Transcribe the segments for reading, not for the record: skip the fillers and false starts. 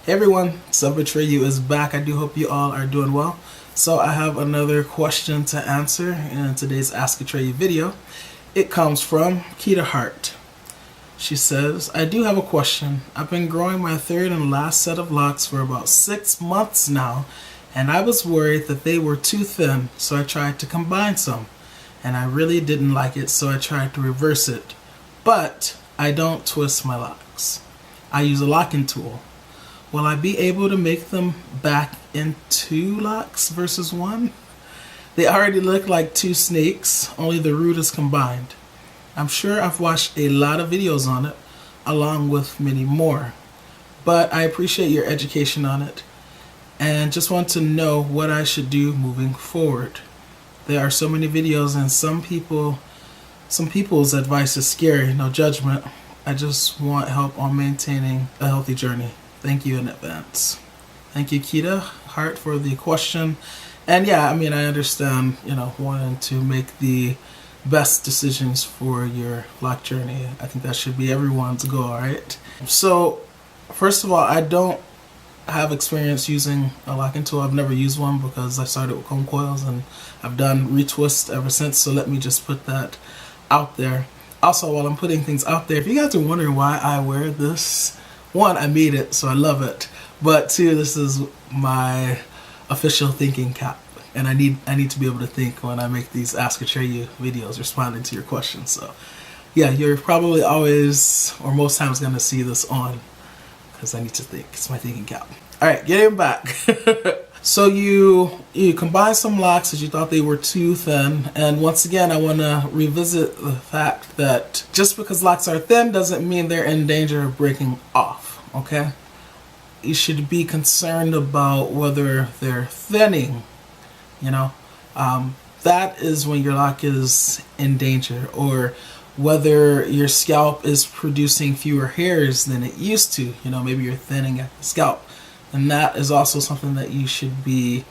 Hey everyone, Atreyu is back. I do hope you all are doing well. So I have another question to answer in today's Ask Atreyu video. It comes from Kita Hart. She says, I do have a question. I've been growing my third and last set of locks for about 6 months now, and I was worried that they were too thin, so I tried to combine some. And I really didn't like it, so I tried to reverse it. But I don't twist my locks. I use a locking tool. Will I be able to make them back into locks versus one? They already look like two snakes, only the root is combined. I'm sure I've watched a lot of videos on it, along with many more. But I appreciate your education on it, and just want to know what I should do moving forward. There are so many videos, and some people's advice is scary, no judgment. I just want help on maintaining a healthy journey. Thank you in advance. Thank you, Kita Hart, for the question. And yeah, I mean, I understand, wanting to make the best decisions for your lock journey. I think that should be everyone's goal, right? So, first of all, I don't have experience using a locking tool. I've never used one because I started with comb coils and I've done retwist ever since. So let me just put that out there. Also, while I'm putting things out there, if you guys are wondering why I wear this, one, I made it, so I love it. But two, this is my official thinking cap, and I need to be able to think when I make these Ask Atreyu videos responding to your questions. So yeah, you're probably always or most times gonna see this on because I need to think. It's my thinking cap. All right, getting back. So you combine some locks that you thought they were too thin, and once again I want to revisit the fact that just because locks are thin doesn't mean they're in danger of breaking off, okay? You should be concerned about whether they're thinning, that is when your lock is in danger, or whether your scalp is producing fewer hairs than it used to, maybe you're thinning at the scalp. And that is also something that you should be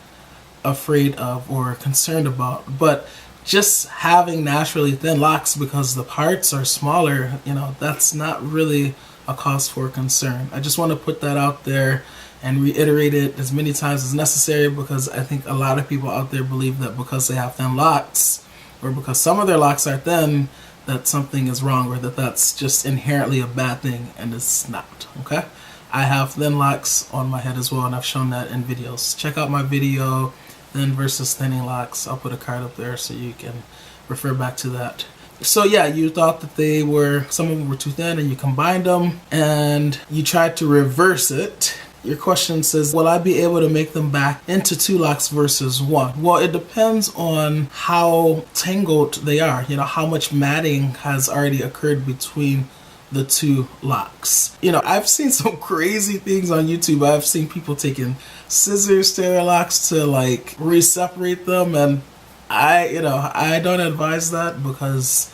afraid of or concerned about. But just having naturally thin locks because the parts are smaller, that's not really a cause for concern. I just want to put that out there and reiterate it as many times as necessary, because I think a lot of people out there believe that because they have thin locks, or because some of their locks are thin, that something is wrong, or that that's just inherently a bad thing, and it's not, okay? I have thin locks on my head as well, and I've shown that in videos. Check out my video, thin versus thinning locks. I'll put a card up there so you can refer back to that. So yeah, you thought that some of them were too thin, and you combined them, and you tried to reverse it. Your question says, will I be able to make them back into two locks versus one? Well, it depends on how tangled they are, how much matting has already occurred between the two locks. I've seen some crazy things on YouTube. I've seen people taking scissors to their locks to re-separate them, and I don't advise that, because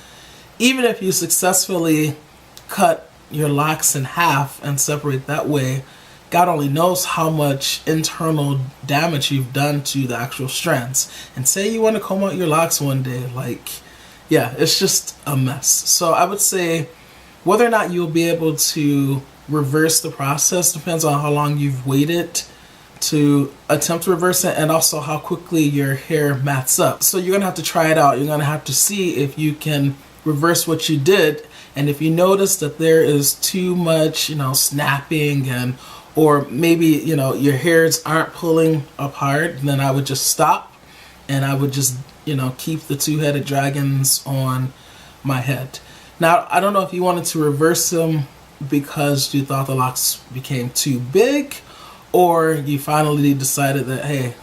even if you successfully cut your locks in half and separate that way, God only knows how much internal damage you've done to the actual strands. And say you want to comb out your locks one day, it's just a mess. So I would say whether or not you'll be able to reverse the process depends on how long you've waited to attempt to reverse it, and also how quickly your hair mats up. So you're gonna have to try it out. You're gonna have to see if you can reverse what you did, and if you notice that there is too much, snapping, or maybe your hairs aren't pulling apart, then I would just stop, and I would just keep the two-headed dragons on my head. Now, I don't know if you wanted to reverse them because you thought the locks became too big, or you finally decided that, hey,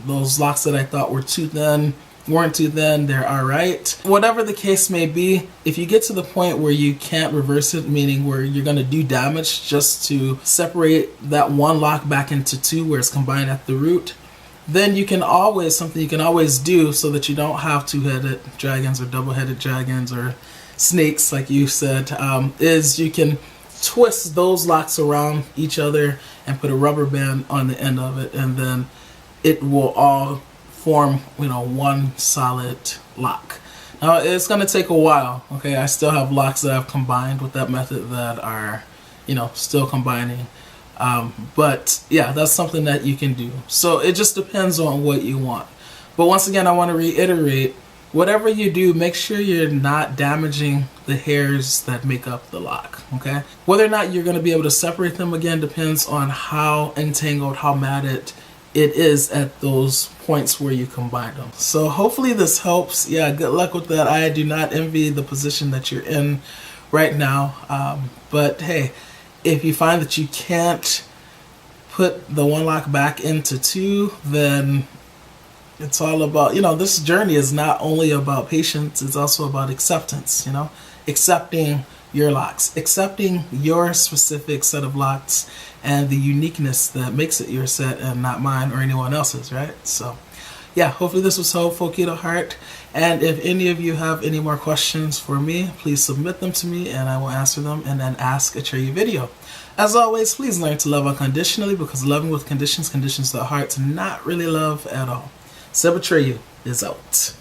those locks that I thought were too thin weren't too thin, they're alright. Whatever the case may be, if you get to the point where you can't reverse it, meaning where you're going to do damage just to separate that one lock back into two where it's combined at the root, then something you can always do so that you don't have two-headed dragons or double-headed dragons or snakes, like you said, is you can twist those locks around each other and put a rubber band on the end of it, and then it will all form one solid lock. Now it's going to take a while, okay? I still have locks that I've combined with that method that are still combining. But yeah, that's something that you can do. So it just depends on what you want. But once again, I want to reiterate, whatever you do, make sure you're not damaging the hairs that make up the lock, okay? Whether or not you're going to be able to separate them again depends on how entangled, how matted it is at those points where you combine them. So hopefully this helps. Yeah, good luck with that. I do not envy the position that you're in right now. But hey, if you find that you can't put the one lock back into two, then it's all about, this journey is not only about patience, it's also about acceptance, accepting your locks, accepting your specific set of locks and the uniqueness that makes it your set and not mine or anyone else's, right? So yeah, hopefully this was helpful, Keto Heart. And if any of you have any more questions for me, please submit them to me and I will answer them in an Ask Atreyu video. As always, please learn to love unconditionally, because loving with conditions conditions the heart to not really love at all. Sebbies is out.